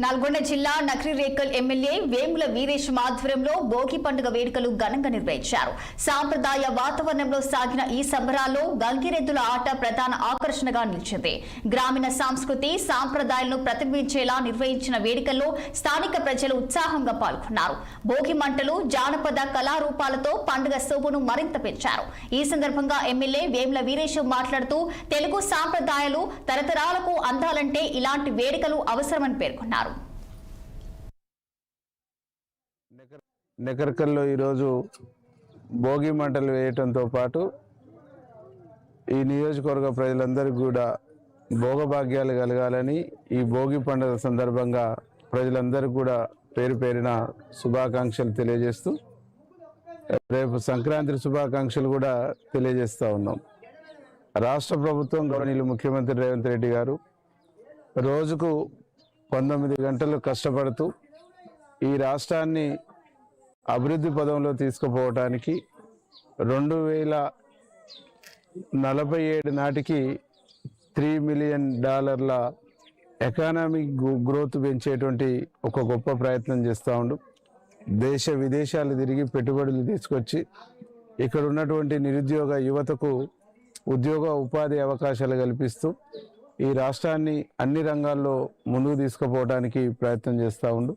నల్గొండ జిల్లా నకరిరేకల్ ఎమ్మెల్యే వేముల వీరేశం ఆధ్వర్యంలో భోగి పండుగ వేడుకలు ఘనంగా నిర్వహించారు. సాంప్రదాయ వాతావరణంలో సాగిన ఈ సంబరాల్లో గంగిరెద్దుల ఆట ప్రధాన ఆకర్షణగా నిలిచింది. గ్రామీణ సంస్కృతి సాంప్రదాయాలను ప్రతిబింబించేలా నిర్వహించిన వేడుకల్లో స్థానిక ప్రజలు ఉత్సాహంగా పాల్గొన్నారు. భోగి మంటలు, జానపద కళారూపాలతో పండుగ శోభను మరింత పెంచారు. ఈ సందర్భంగా ఎమ్మెల్యే వేముల వీరేశం మాట్లాడుతూ తెలుగు సాంప్రదాయాలు తరతరాలకు అందాలంటే ఇలాంటి వేడుకలు అవసరమని పేర్కొన్నారు. నకరికల్లో ఈరోజు భోగి మంటలు వేయటంతో పాటు ఈ నియోజకవర్గ ప్రజలందరికీ కూడా భోగభాగ్యాలు కలగాలని ఈ భోగి పండుగ సందర్భంగా ప్రజలందరికీ కూడా పేరు పేరిన శుభాకాంక్షలు తెలియజేస్తూ రేపు సంక్రాంతి శుభాకాంక్షలు కూడా తెలియజేస్తూ ఉన్నాం. రాష్ట్ర ప్రభుత్వం గౌరవనీయులు ముఖ్యమంత్రి రేవంత్ రెడ్డి గారు రోజుకు 19 గంటలు కష్టపడుతూ ఈ రాష్ట్రాన్ని అభివృద్ధి పదంలో తీసుకుపోవటానికి 2047 నాటికి $3 మిలియన్ ఎకానమిక్ గ్రోత్ పెంచేటువంటి ఒక గొప్ప ప్రయత్నం చేస్తూ ఉండు. దేశ విదేశాలు తిరిగి పెట్టుబడులు తీసుకొచ్చి ఇక్కడ ఉన్నటువంటి నిరుద్యోగ యువతకు ఉద్యోగ ఉపాధి అవకాశాలు కల్పిస్తూ ఈ రాష్ట్రాన్ని అన్ని రంగాల్లో ముందుకు తీసుకుపోవడానికి ప్రయత్నం చేస్తూ ఉండు.